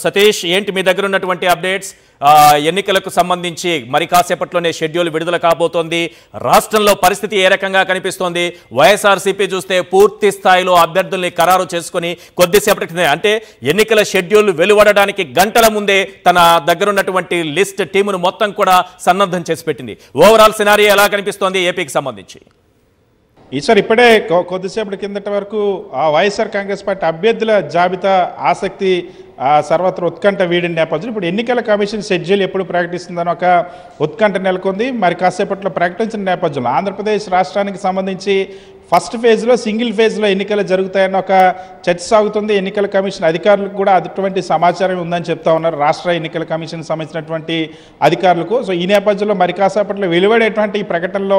సతీష్, ఏంటి మీ దగ్గర ఉన్నటువంటి అప్డేట్స్? ఎన్నికలకు సంబంధించి మరి కాసేపట్లోనే షెడ్యూల్ విడుదల కాబోతోంది. రాష్ట్రంలో పరిస్థితి ఏ రకంగా కనిపిస్తోంది? వైఎస్ఆర్సీపీ చూస్తే పూర్తి స్థాయిలో అభ్యర్థుల్ని ఖరారు చేసుకుని కొద్దిసేపటి అంటే ఎన్నికల షెడ్యూల్ వెలువడడానికి గంటల ముందే తన దగ్గరున్నటువంటి లిస్ట్ టీమును మొత్తం కూడా సన్నద్ధం చేసి పెట్టింది. ఓవరాల్ సినారియో ఎలా కనిపిస్తోంది ఏపీకి సంబంధించి? ఈసారి ఇప్పుడే కొద్దిసేపటి కిందటి వరకు వైఎస్ఆర్ కాంగ్రెస్ పార్టీ అభ్యర్థుల జాబితా ఆసక్తి సర్వత్ర ఉత్కంఠ వీడిన నేపథ్యంలో ఇప్పుడు ఎన్నికల కమిషన్ షెడ్యూల్ ఎప్పుడు ప్రకటిస్తుందని ఒక ఉత్కంఠ నెలకొంది. మరి కాసేపట్లో ప్రకటించిన నేపథ్యంలో ఆంధ్రప్రదేశ్ రాష్ట్రానికి సంబంధించి ఫస్ట్ ఫేజ్లో సింగిల్ ఫేజ్లో ఎన్నికలు జరుగుతాయన్న ఒక చర్చ సాగుతుంది. ఎన్నికల కమిషన్ అధికారులకు కూడా అటువంటి సమాచారం ఉందని చెప్తా ఉన్నారు రాష్ట్ర ఎన్నికల కమిషన్ సంబంధించినటువంటి అధికారులకు. సో ఈ నేపథ్యంలో మరి కాసేపట్లో వెలువడేటువంటి ఈ ప్రకటనలో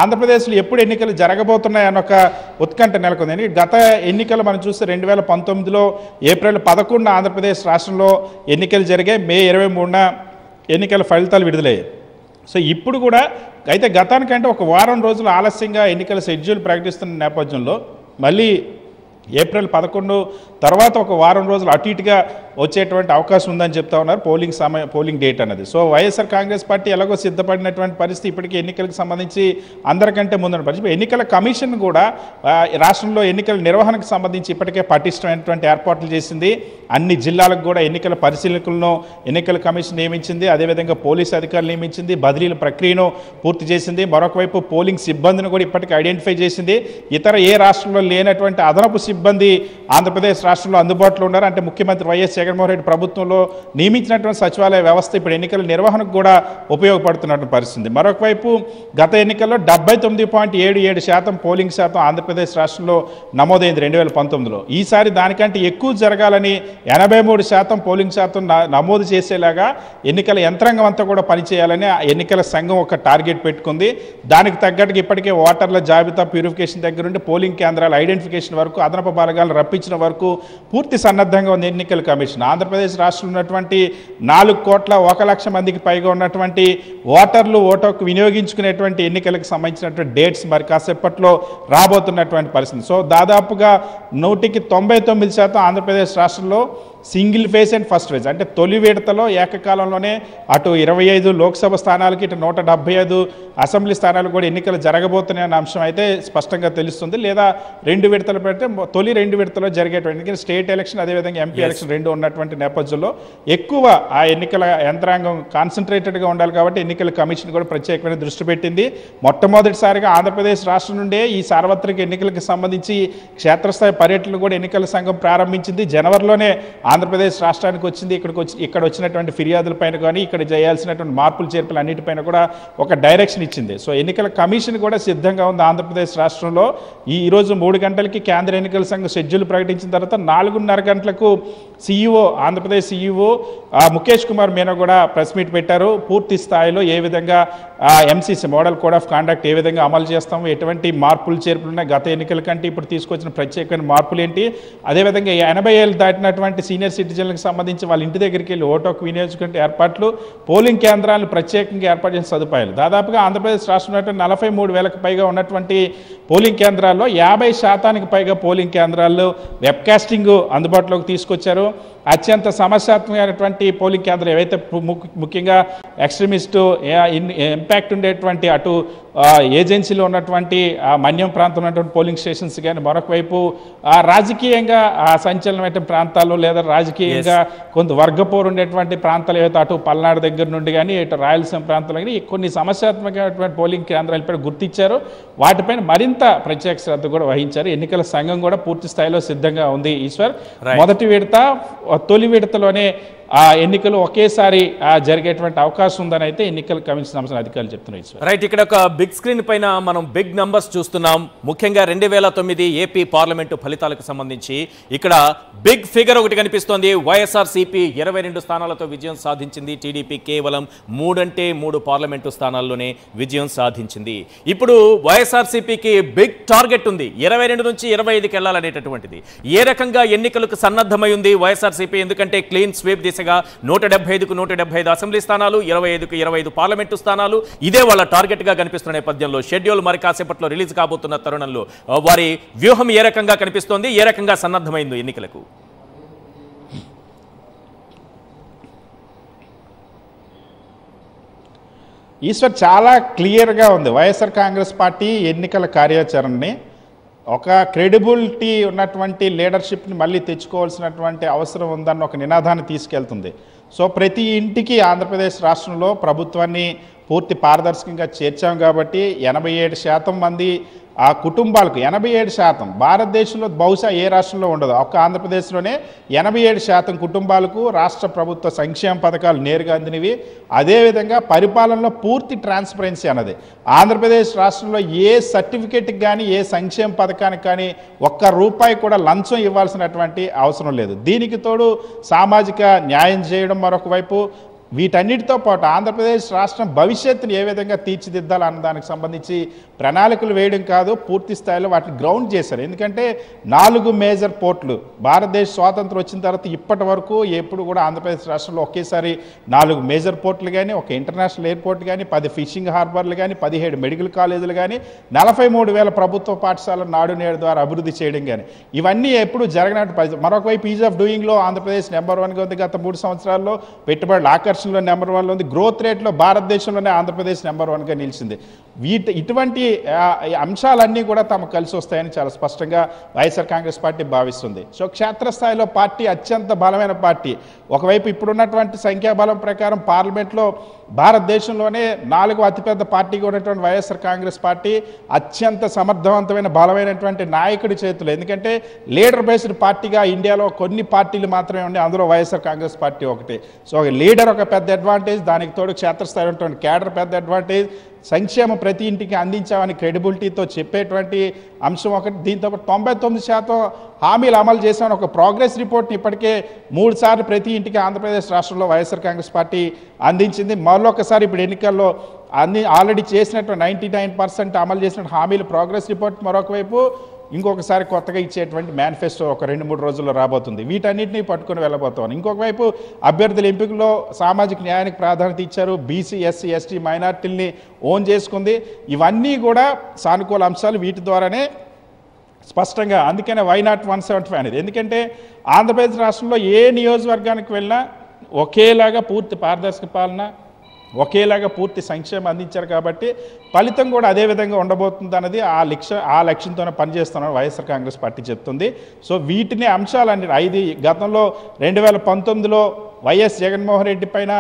ఆంధ్రప్రదేశ్లో ఎప్పుడు ఎన్నికలు జరగబోతున్నాయన్న ఒక ఉత్కంఠ నెలకొంది. గత ఎన్నికలు మనం చూస్తే 2019లో ఏప్రిల్ 11న ఆంధ్రప్రదేశ్ రాష్ట్రంలో ఎన్నికలు జరిగాయి. మే 23న ఎన్నికల ఫలితాలు విడుదలయ్యాయి. సో ఇప్పుడు కూడా అయితే గతానికంటే ఒక వారం రోజులు ఆలస్యంగా ఎన్నికల షెడ్యూల్ ప్రకటిస్తున్న నేపథ్యంలో మళ్ళీ ఏప్రిల్ 11 తర్వాత ఒక వారం రోజులు అటు ఇటుగా వచ్చేటువంటి అవకాశం ఉందని చెప్తా ఉన్నారు పోలింగ్ డేట్ అనేది. సో వైఎస్ఆర్ కాంగ్రెస్ పార్టీ ఎలాగో సిద్ధపడినటువంటి పరిస్థితి ఇప్పటికీ ఎన్నికలకు సంబంధించి అందరికంటే ముందున్న పరిస్థితి. ఎన్నికల కమిషన్ కూడా రాష్ట్రంలో ఎన్నికల నిర్వహణకు సంబంధించి ఇప్పటికే పటిష్టమైనటువంటి ఏర్పాట్లు చేసింది. అన్ని జిల్లాలకు కూడా ఎన్నికల పరిశీలకులను ఎన్నికల కమిషన్ నియమించింది. అదేవిధంగా పోలీసు అధికారులు నియమించింది. బదిలీల ప్రక్రియను పూర్తి చేసింది. మరొక వైపు పోలింగ్ సిబ్బందిని కూడా ఇప్పటికీ ఐడెంటిఫై చేసింది. ఇతర ఏ రాష్ట్రంలో లేనటువంటి అదనపు సిబ్బంది ఆంధ్రప్రదేశ్ రాష్ట్రంలో అందుబాటులో ఉన్నారు. అంటే ముఖ్యమంత్రి వైఎస్ జగన్మోహన్ రెడ్డి ప్రభుత్వంలో నియమించినటువంటి సచివాలయ వ్యవస్థ ఇప్పుడు ఎన్నికల నిర్వహణకు కూడా ఉపయోగపడుతున్నటువంటి పరిస్థితి. మరొక వైపు గత ఎన్నికల్లో 79.77% పోలింగ్ శాతం ఆంధ్రప్రదేశ్ రాష్ట్రంలో నమోదైంది 2019లో. ఈసారి దానికంటే ఎక్కువ జరగాలని 83% పోలింగ్ శాతం నమోదు చేసేలాగా ఎన్నికల యంత్రాంగం అంతా కూడా పనిచేయాలని ఎన్నికల సంఘం ఒక టార్గెట్ పెట్టుకుంది. దానికి తగ్గట్టుగా ఇప్పటికే ఓటర్ల జాబితా ప్యూరిఫికేషన్ దగ్గర నుండి పోలింగ్ కేంద్రాల ఐడెంటిఫికేషన్ వరకు అదనపు బలగాలను రప్పించిన వరకు పూర్తి సన్నద్ధంగా ఉంది ఎన్నికల కమిషన్. ఆంధ్రప్రదేశ్ రాష్ట్రంలో ఉన్నటువంటి 4,01,00,000 మందికి పైగా ఉన్నటువంటి ఓటర్లు ఓటుకు వినియోగించుకునేటువంటి ఎన్నికలకు సంబంధించినటువంటి డేట్స్ మరి కాసేపట్లో రాబోతున్నటువంటి పరిస్థితి. సో దాదాపుగా 99% ఆంధ్రప్రదేశ్ రాష్ట్రంలో single phase and first phase అంటే తొలి విడతలో ఏకకాలంలోనే అటు 25 లోక్సభ స్థానాలకి ఇటు 175 అసెంబ్లీ స్థానాలు కూడా ఎన్నికలు జరగబోతున్నాయన్న అంశం అయితే స్పష్టంగా తెలుస్తుంది. లేదా 2 విడతలు పెడితే తొలి 2 విడతలో జరిగేటువంటి స్టేట్ ఎలక్షన్ అదేవిధంగా ఎంపీ ఎలక్షన్ 2 ఉన్నటువంటి నేపథ్యంలో ఎక్కువ ఆ ఎన్నికల యంత్రాంగం కాన్సన్ట్రేటెడ్గా ఉండాలి కాబట్టి ఎన్నికల కమిషన్ కూడా ప్రత్యేకమైన దృష్టి పెట్టింది. మొట్టమొదటిసారిగా ఆంధ్రప్రదేశ్ రాష్ట్రం నుండే ఈ సార్వత్రిక ఎన్నికలకు సంబంధించి క్షేత్రస్థాయి పర్యటనలు కూడా ఎన్నికల సంఘం ప్రారంభించింది. జనవరిలోనే ఆంధ్రప్రదేశ్ రాష్ట్రానికి వచ్చింది. ఇక్కడ వచ్చినటువంటి ఫిర్యాదులపైన కానీ ఇక్కడ చేయాల్సినటువంటి మార్పులు చేర్పులు అన్నిటిపైన కూడా ఒక డైరెక్షన్ ఇచ్చింది. సో ఎన్నికల కమిషన్ కూడా సిద్ధంగా ఉంది ఆంధ్రప్రదేశ్ రాష్ట్రంలో. ఈరోజు 3 గంటలకి కేంద్ర ఎన్నికల సంఘం షెడ్యూల్ ప్రకటించిన తర్వాత 4:30 గంటలకు సీఈఓ ఆంధ్రప్రదేశ్ సీఈఓ ముఖేష్ కుమార్ మీనా కూడా ప్రెస్ మీట్ పెట్టారు. పూర్తి స్థాయిలో ఏ విధంగా MCC model code of conduct ఏ విధంగా అమలు చేస్తాము, ఎటువంటి మార్పులు చేర్పులు ఉన్నాయి, గత ఎన్నికల కంటే ఇప్పుడు తీసుకొచ్చిన ప్రత్యేకమైన మార్పులు ఏంటి, అదేవిధంగా 80 ఏళ్ళు దాటినటువంటి సీనియర్ సిటిజన్లకు సంబంధించి వాళ్ళ ఇంటి దగ్గరికి వెళ్ళి ఓటుకు వినియోగించుకునే ఏర్పాట్లు, పోలింగ్ కేంద్రాలను ప్రత్యేకంగా ఏర్పాటు చేసిన సదుపాయాలు. దాదాపుగా ఆంధ్రప్రదేశ్ రాష్ట్రంలో 43,000కు పైగా ఉన్నటువంటి పోలింగ్ కేంద్రాల్లో 50% పైగా పోలింగ్ కేంద్రాల్లో వెబ్కాస్టింగ్ అందుబాటులోకి తీసుకొచ్చారు. అత్యంత సమస్యాత్మకమైనటువంటి పోలింగ్ కేంద్రాలు ఏవైతే ముఖ్యంగా ఎక్స్ట్రీమిస్టు ఇంపాక్ట్ ఉండేటువంటి అటు ఏజెన్సీలో ఉన్నటువంటి మన్యం ప్రాంతంలో ఉన్నటువంటి పోలింగ్ స్టేషన్స్ కానీ, మరొక వైపు రాజకీయంగా సంచలనమైన ప్రాంతాలు లేదా రాజకీయంగా కొంత వర్గపోరు ఉండేటువంటి ప్రాంతాలు ఏవైతే అటు పల్నాడు దగ్గర నుండి కానీ ఇటు రాయలసీమ ప్రాంతాలు కానీ కొన్ని సమస్యాత్మకమైనటువంటి పోలింగ్ కేంద్రాలపై గుర్తించారు. వాటిపైన మరింత ప్రత్యేక శ్రద్ధ కూడా వహించారు. ఎన్నికల సంఘం కూడా పూర్తి స్థాయిలో సిద్ధంగా ఉంది. ఈశ్వర్, మొదటి విడత తొలి విడతలోనే ఎన్నికలు ఒకేసారి జరిగేటువంటి అవకాశం ఉందని అయితే ఎన్నికల కమిషన్ సంబంధించిన అధికారులు చెప్తున్నారు. రైట్, ఇక్కడ ఒక బిగ్ స్క్రీన్ పైన మనం బిగ్ నంబర్స్ చూస్తున్నాం. ముఖ్యంగా 2009 ఏపీ పార్లమెంటు ఫలితాలకు సంబంధించి ఇక్కడ బిగ్ ఫిగర్ ఒకటి కనిపిస్తోంది. వైఎస్ఆర్సీపీ 22 స్థానాలతో విజయం సాధించింది. టీడీపీ కేవలం 3 పార్లమెంటు స్థానాల్లోనే విజయం సాధించింది. ఇప్పుడు వైఎస్ఆర్సీపీకి బిగ్ టార్గెట్ ఉంది, 22 నుంచి 25కి వెళ్లాలనేటటువంటిది. ఏ రకంగా ఎన్నికలకు సన్నద్ధమై ఉంది వైఎస్ఆర్సీపీ? ఎందుకంటే క్లీన్ స్వీప్ దిశగా 175కు 175 అసెంబ్లీ స్థానాలు, 25కు 25 పార్లమెంటు స్థానాలు, ఇదే వాళ్ళ టార్గెట్ గా కనిపిస్తున్న నేపథ్యంలో షెడ్యూల్ మరి కాసేపట్లో రిలీజ్ కాబోతున్న తరుణంలో వారి వ్యూహం ఏ రకంగా కనిపిస్తోంది, ఏ రకంగా సన్నద్ధమైంది ఎన్నికలకు? ఈశ్వర్ చాలా క్లియర్గా ఉంది. వైఎస్ఆర్ కాంగ్రెస్ పార్టీ ఎన్నికల కార్యాచరణని ఒక క్రెడిబిలిటీ ఉన్నటువంటి లీడర్షిప్ని మళ్ళీ తెచ్చుకోవాల్సినటువంటి అవసరం ఉందన్న ఒక నినాదాన్ని తీసుకెళ్తుంది. సో ప్రతి ఇంటికి ఆంధ్రప్రదేశ్ రాష్ట్రంలో ప్రభుత్వాన్ని పూర్తి పారదర్శకంగా చేర్చాం కాబట్టి 87% మంది ఆ కుటుంబాలకు 87% భారతదేశంలో బహుశా ఏ రాష్ట్రంలో ఉండదు, ఒక్క ఆంధ్రప్రదేశ్లోనే 87% కుటుంబాలకు రాష్ట్ర ప్రభుత్వ సంక్షేమ పథకాలు నేరుగా అందినవి. అదేవిధంగా పరిపాలనలో పూర్తి ట్రాన్స్పరెన్సీ అన్నది ఆంధ్రప్రదేశ్ రాష్ట్రంలో ఏ సర్టిఫికేట్కి కానీ ఏ సంక్షేమ పథకానికి కానీ ఒక్క రూపాయి కూడా లంచం ఇవ్వాల్సినటువంటి అవసరం లేదు. దీనికి తోడు సామాజిక న్యాయం చేయడం మరొక వైపు, వీటన్నిటితో పాటు ఆంధ్రప్రదేశ్ రాష్ట్రం భవిష్యత్తుని ఏ విధంగా తీర్చిదిద్దాలి అన్న దానికి సంబంధించి ప్రణాళికలు వేయడం కాదు, పూర్తి స్థాయిలో వాటిని గ్రౌండ్ చేశారు. ఎందుకంటే 4 మేజర్ పోర్ట్లు భారతదేశ స్వాతంత్రం వచ్చిన తర్వాత ఇప్పటి వరకు ఎప్పుడు కూడా ఆంధ్రప్రదేశ్ రాష్ట్రంలో ఒకేసారి 4 మేజర్ పోర్ట్లు కానీ, ఒక ఇంటర్నేషనల్ ఎయిర్పోర్ట్ కానీ, 10 ఫిషింగ్ హార్బర్లు కానీ, 17 మెడికల్ కాలేజీలు కానీ, 43,000 ప్రభుత్వ పాఠశాలలు నాడు నేడు ద్వారా అభివృద్ధి చేయడం కానీ, ఇవన్నీ ఎప్పుడు జరగనట్టు. మరొక వైపు ఈజ్ ఆఫ్ డూయింగ్లో ఆంధ్రప్రదేశ్ నెంబర్ 1గా ఉంది. గత 3 సంవత్సరాల్లో పెట్టుబడుల ఆకర్షణలో నెంబర్ 1లో ఉంది. గ్రోత్ రేట్లో భారతదేశంలోనే ఆంధ్రప్రదేశ్ నెంబర్ 1గా నిలిచింది. ఇటువంటి అంశాలన్నీ కూడా తమకు కలిసి వస్తాయని చాలా స్పష్టంగా వైఎస్ఆర్ కాంగ్రెస్ పార్టీ భావిస్తుంది. సో క్షేత్రస్థాయిలో పార్టీ అత్యంత బలమైన పార్టీ. ఒకవైపు ఇప్పుడున్నటువంటి సంఖ్యాబలం ప్రకారం పార్లమెంట్లో భారతదేశంలోనే 4వ అతిపెద్ద పార్టీగా ఉన్నటువంటి వైఎస్ఆర్ కాంగ్రెస్ పార్టీ అత్యంత సమర్థవంతమైన బలమైనటువంటి నాయకుడి చేతులు. ఎందుకంటే లీడర్ బేస్డ్ పార్టీగా ఇండియాలో కొన్ని పార్టీలు మాత్రమే ఉన్నాయి, అందులో వైఎస్ఆర్ కాంగ్రెస్ పార్టీ ఒకటి. సో లీడర్ ఒక పెద్ద అడ్వాంటేజ్, దానికి తోడు క్షేత్రస్థాయిలో ఉన్నటువంటి క్యాడర్ పెద్ద అడ్వాంటేజ్, సంక్షేమం ప్రతి ఇంటికి అందించామని క్రెడిబిలిటీతో చెప్పేటువంటి అంశం ఒకటి. దీంతో 99% హామీలు అమలు చేసామని ఒక ప్రోగ్రెస్ రిపోర్ట్ని ఇప్పటికే 3 సార్లు ప్రతి ఇంటికి ఆంధ్రప్రదేశ్ రాష్ట్రంలో వైఎస్ఆర్ కాంగ్రెస్ పార్టీ అందించింది. మరొకసారి ఇప్పుడు ఎన్నికల్లో ఆల్రెడీ చేసినటువంటి 99% అమలు చేసిన హామీలు ప్రోగ్రెస్ రిపోర్ట్, మరొక వైపు ఇంకొకసారి కొత్తగా ఇచ్చేటువంటి మేనిఫెస్టో ఒక 2-3 రోజుల్లో రాబోతుంది. వీటన్నిటిని పట్టుకుని వెళ్ళబోతాం. ఇంకొక వైపు అభ్యర్థుల ఎంపికలో సామాజిక న్యాయానికి ప్రాధాన్యత ఇచ్చారు, బీసీ ఎస్సీ ఎస్టీ మైనార్టీల్ని ఓన్ చేసుకుంది. ఇవన్నీ కూడా సానుకూల అంశాలు, వీటి ద్వారానే స్పష్టంగా అందుకనే వై నాట్ 175 అనేది. ఎందుకంటే ఆంధ్రప్రదేశ్ రాష్ట్రంలో ఏ నియోజకవర్గానికి వెళ్ళినా ఒకేలాగా పూర్తి పారదర్శక పాలన, ఒకేలాగా పూర్తి సంక్షేమం అందించారు కాబట్టి ఫలితం కూడా అదే విధంగా ఉండబోతుంది అన్నది ఆ లక్ష్యంతోనే పనిచేస్తున్నారు వైఎస్ఆర్ కాంగ్రెస్ పార్టీ చెప్తుంది. సో వీటిని అంశాలన్నీ గతంలో 2019లో వైఎస్ జగన్మోహన్ రెడ్డి పైన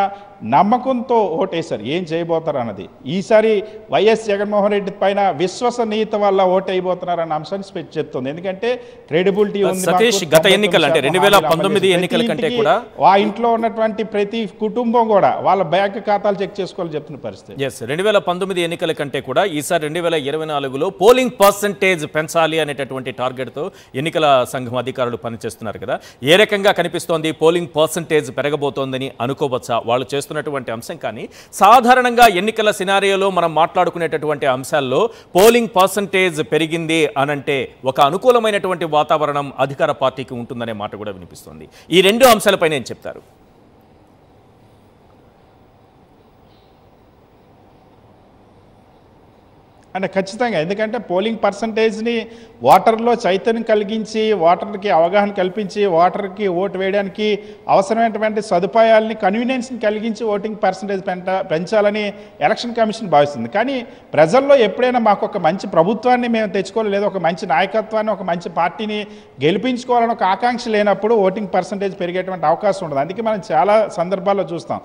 నమ్మకంతో ఓటేశారు, ఏం చేయబోతారు అన్నది. ఈసారి వైఎస్ జగన్మోహన్ రెడ్డి పైన విశ్వసనీయత వల్ల ఓటైపోతున్నారు అన్న అంశాన్ని చెప్తుంది. ఎందుకంటే క్రెడిబిలిటీ ఉంది. సతీష్, గత ఎన్నికలు అంటే 2019 ఎన్నికల కంటే కూడా ఆ ఇంట్లో ఉన్నటువంటి ప్రతి కుటుంబం కూడా వాళ్ళ బ్యాంక్ ఖాతాలు చెక్ చేసుకోవాలని చెప్తున్న పరిస్థితి. 2019 ఎన్నికల కంటే కూడా ఈసారి 2024లో పోలింగ్ పర్సంటేజ్ పెంచాలి అనేటటువంటి టార్గెట్తో ఎన్నికల సంఘం అధికారులు పనిచేస్తున్నారు కదా. ఏ రకంగా కనిపిస్తోంది? పోలింగ్ పర్సంటేజ్ పెరగబోతోందని అనుకోవచ్చా వాళ్ళు చేస్తున్నటువంటి అంశం? కానీ సాధారణంగా ఎన్నికల సినారియోలో మనం మాట్లాడుకునేటటువంటి అంశాల్లో పోలింగ్ పర్సంటేజ్ పెరిగింది అనంటే ఒక అనుకూలమైనటువంటి వాతావరణం అధికార పార్టీకి ఉంటుందనే మాట కూడా వినిపిస్తుంది. ఈ 2 అంశాలపైన ఏం చెప్తారు? అంటే ఖచ్చితంగా, ఎందుకంటే పోలింగ్ పర్సంటేజ్ని ఓటర్లో చైతన్యం కలిగించి, ఓటర్కి అవగాహన కల్పించి, ఓటర్కి ఓటు వేయడానికి అవసరమైనటువంటి సదుపాయాలని, కన్వీనియన్స్ని కలిగించి ఓటింగ్ పర్సంటేజ్ పెంచాలని ఎలక్షన్ కమిషన్ భావిస్తుంది. కానీ ప్రజల్లో ఎప్పుడైనా మాకు ఒక మంచి ప్రభుత్వాన్ని మేము తెచ్చుకోవాలి, లేదా ఒక మంచి నాయకత్వాన్ని, ఒక మంచి పార్టీని గెలిపించుకోవాలని ఒక ఆకాంక్ష లేనప్పుడు ఓటింగ్ పర్సంటేజ్ పెరిగేటువంటి అవకాశం ఉండదు. అందుకే మనం చాలా సందర్భాల్లో చూస్తాం.